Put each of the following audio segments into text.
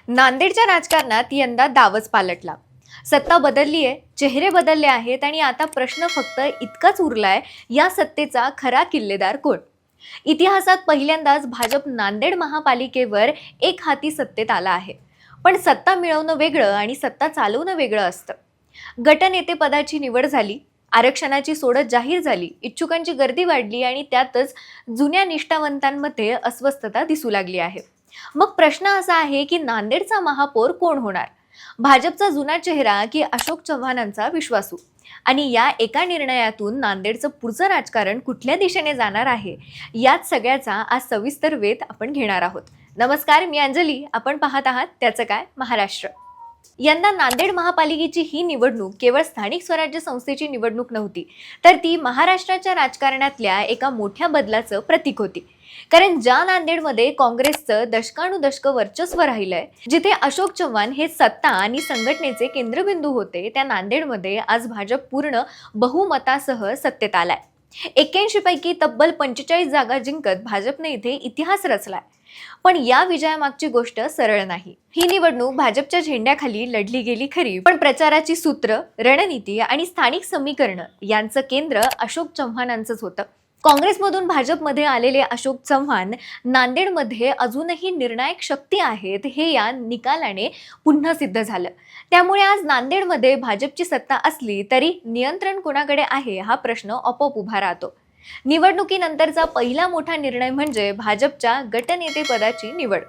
नांदेडच्या राजकारणात यंदा डावच पालटला. सत्ता बदलली आहे, चेहरे बदलले आहेत आणि आता प्रश्न फक्त इतकाच उरलाय, या सत्तेचा खरा किल्लेदार कोण. इतिहासात पहिल्यांदाच भाजप नांदेड महापालिकेवर एक हाती सत्तेत आला आहे. पण सत्ता मिळवणं वेगळं आणि सत्ता चालवणं वेगळं असतं. गटनेतेपदाची निवड झाली, आरक्षणाची सोडत जाहीर झाली, इच्छुकांची गर्दी वाढली आणि त्यातच जुन्या निष्ठावंतांमध्ये अस्वस्थता दिसू लागली आहे. मग प्रश्न असा आहे की नांदेडचा महापौर कोण होणार? भाजपचा जुना चेहरा की अशोक चव्हाणांचा विश्वासू? आणि या एका निर्णयातून नांदेडचं पुढचं राजकारण कुठल्या दिशेने जाणार आहे, याच सगळ्याचा आज सविस्तर वेध आपण घेणार आहोत. नमस्कार, मी अंजली. आपण पाहत आहात त्याचं काय महाराष्ट्र. यंदा नांदेड महापालिकेची ही निवडणूक केवळ स्थानिक स्वराज्य संस्थेची निवडणूक नव्हती, तर ती महाराष्ट्राच्या राजकारणातल्या एका मोठ्या बदलाचं प्रतीक होती. कारण ज्या नांदेडमध्ये काँग्रेसचं दशकानुदशक वर्चस्व राहिलंय, जिथे अशोक चव्हाण हे सत्ता आणि संघटनेचे केंद्रबिंदू होते, त्या नांदेडमध्ये आज भाजप पूर्ण बहुमतासह सत्तेत आलाय. 81 पैकी तब्बल 45 जागा जिंकत भाजपने इथे इतिहास रचलाय. पण या विजयामागची गोष्ट सरळ नाही. ही निवडणूक भाजपच्या झेंड्याखाली लढली गेली खरी, पण प्रचाराची सूत्र, रणनीती आणि स्थानिक समीकरण यांचं केंद्र अशोक चव्हाणांचंच होतं. काँग्रेसमधून भाजपमध्ये आलेले अशोक चव्हाण नांदेडमध्ये अजूनही निर्णायक शक्ती आहेत, हे या निकालाने पुन्हा सिद्ध झालं. त्यामुळे आज नांदेडमध्ये भाजपची सत्ता असली तरी नियंत्रण कोणाकडे आहे, हा प्रश्न आपोआप उभा राहतो. निवडणुकीनंतरचा पहिला मोठा निर्णय म्हणजे भाजपच्या गटनेतेपदाची निवड.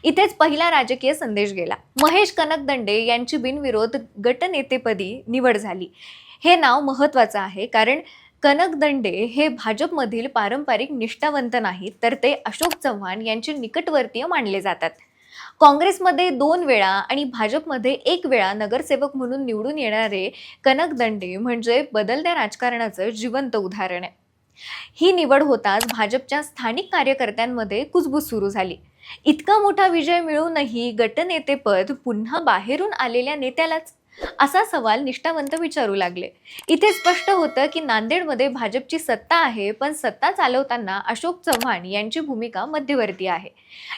इथेच पहिला राजकीय संदेश गेला. महेश कनकदंडे यांची बिनविरोध गटनेतेपदी निवड झाली. हे नाव महत्त्वाचं आहे, कारण कनकदंडे हे भाजपमधील पारंपरिक निष्ठावंत नाहीत, तर ते अशोक चव्हाण यांचे निकटवर्तीय मानले जातात. काँग्रेसमध्ये 2 वेळा आणि भाजपमध्ये 1 वेळा नगरसेवक म्हणून निवडून येणारे कनकदंडे म्हणजे बदलत्या राजकारणाचं जिवंत उदाहरण आहे. ही निवड होताच भाजपच्या स्थानिक कार्यकर्त्यांमध्ये कुजबूज सुरू झाली. इतका मोठा विजय मिळूनही गटनेतेपद पुन्हा बाहेरून आलेल्या नेत्यालाच, असा सवाल निष्ठावंत विचारू लागले. इथे स्पष्ट होतं की नांदेडमध्ये भाजपची सत्ता आहे, पण सत्ता चालवताना अशोक चव्हाण यांची भूमिका मध्यवर्ती आहे.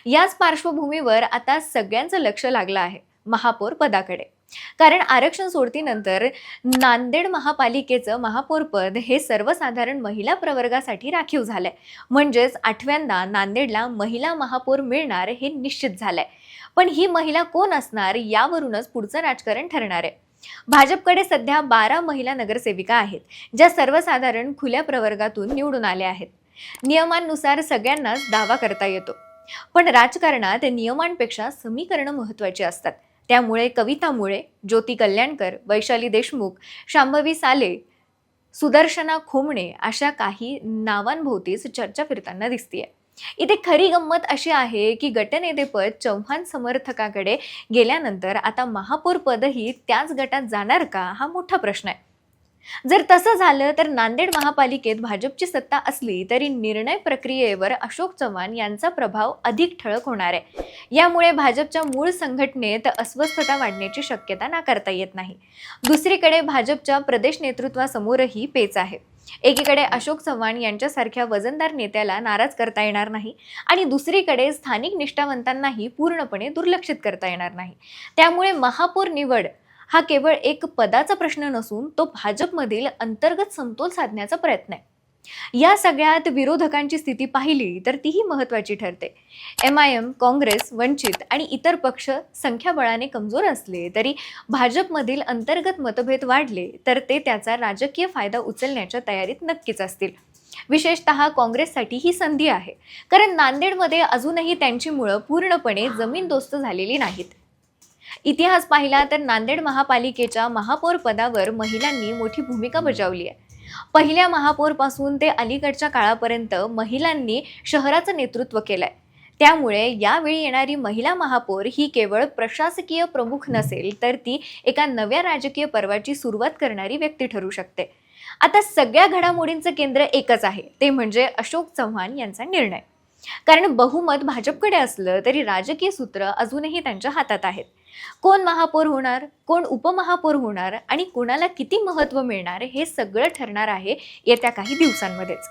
याच पार्श्वभूमीवर आता सगळ्यांचं लक्ष लागलं आहे महापौर पदाकडे. कारण आरक्षण सोडतीनंतर नांदेड महापालिकेचं महापौर पद हे सर्वसाधारण महिला प्रवर्गासाठी राखीव झालंय. म्हणजेच 8व्यांदा नांदेडला महिला महापौर मिळणार हे निश्चित झालंय. पण ही महिला कोण असणार, यावरूनच पुढचं राजकारण ठरणार आहे. भाजपकडे सध्या 12 महिला नगरसेविका आहेत, ज्या सर्वसाधारण खुल्या प्रवर्गातून निवडून आल्या आहेत. नियमांनुसार सगळ्यांनाच दावा करता येतो, पण राजकारणात नियमांपेक्षा समीकरणं महत्त्वाची असतात. त्यामुळे कविता मुळे, ज्योती कल्याणकर, वैशाली देशमुख, शांभवी साले, सुदर्शना खोमणे अशा काही नावांभोवतीच चर्चा फिरताना दिसतेय. इथे खरी गंमत अशी आहे की गटनेतेपद चव्हाण समर्थकाकडे गेल्यानंतर आता महापौर पदही त्याच गटात जाणार का, हा मोठा प्रश्न आहे. जर तसं झालं तर नांदेड महापालिकेत भाजपची सत्ता असली तरी निर्णय प्रक्रियेवर अशोक चव्हाण यांचा प्रभाव अधिक ठळक होणार आहे. यामुळे भाजपच्या मूळ संघटनेत अस्वस्थता वाढण्याची शक्यता नाकारता येत नाही. दुसरीकडे भाजपच्या प्रदेश नेतृत्वासमोरही पेच आहे. एकीकडे अशोक चव्हाण यांच्यासारख्या वजनदार नेत्याला नाराज करता येणार नाही आणि दुसरीकडे स्थानिक निष्ठावंतांनाही पूर्णपणे दुर्लक्षित करता येणार नाही. त्यामुळे महापौर निवड हा केवळ एक पदाचा प्रश्न नसून तो भाजपमधील अंतर्गत समतोल साधण्याचा प्रयत्न आहे. या सगळ्यात विरोधकांची स्थिती पाहिली तर तीही महत्त्वाची ठरते. MIM, काँग्रेस, वंचित आणि इतर पक्ष संख्याबळाने कमजोर असले तरी भाजपमधील अंतर्गत मतभेद वाढले तर ते त्याचा राजकीय फायदा उचलण्याच्या तयारीत नक्कीच असतील. विशेषतः काँग्रेससाठी ही संधी आहे, कारण नांदेडमध्ये अजूनही त्यांची मुळं पूर्णपणे जमीनदोस्त झालेली नाहीत. इतिहास पाहिला तर नांदेड महापालिकेच्या महापौर पदावर महिलांनी मोठी भूमिका बजावली आहे. पहिल्या महापौरपासून ते अलीकडच्या काळापर्यंत महिलांनी शहराचं नेतृत्व केलंय. त्यामुळे यावेळी येणारी महिला महापौर ही केवळ प्रशासकीय प्रमुख नसेल, तर ती एका नव्या राजकीय पर्वाची सुरुवात करणारी व्यक्ती ठरू शकते. आता सगळ्या घडामोडींचं केंद्र एकच आहे, ते म्हणजे अशोक चव्हाण यांचा निर्णय. कारण बहुमत भाजपकडे असलं तरी राजकीय सूत्र अजूनही त्यांच्या हातात आहेत. कोण महापौर होणार, कोण उपमहापौर होणार आणि कोणाला किती महत्त्व मिळणार, हे सगळं ठरणार आहे येत्या काही दिवसांमध्येच.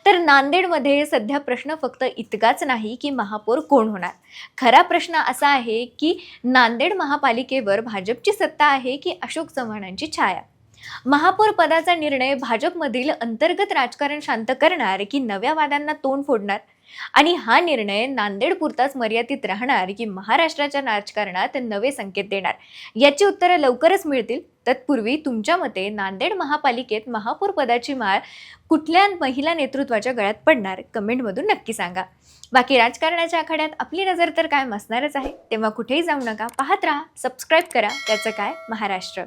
तर नांदेडमध्ये सध्या प्रश्न फक्त इतकाच नाही की महापौर कोण होणार. खरा प्रश्न असा आहे की नांदेड महापालिकेवर भाजपची सत्ता आहे की अशोक चव्हाणांची छाया. महापौर पदाचा निर्णय भाजपमधील अंतर्गत राजकारण शांत करणार की नव्या वादांना तोंड फोडणार, आणि हा निर्णय नांदेडपुरताच मर्यादित राहणार की महाराष्ट्राच्या राजकारणात नवे संकेत देणार, याची उत्तरं लवकरच मिळतील. तत्पूर्वी तुमच्या मते नांदेड महापालिकेत महापौर पदाची माळ कुठल्या महिला नेतृत्वाच्या गळ्यात पडणार, कमेंटमधून नक्की सांगा. बाकी राजकारणाच्या आखाड्यात आपली नजर तर कायम असणारच आहे, तेव्हा कुठेही जाऊ नका, पाहत राहा, सबस्क्राईब करा त्याचं काय महाराष्ट्र.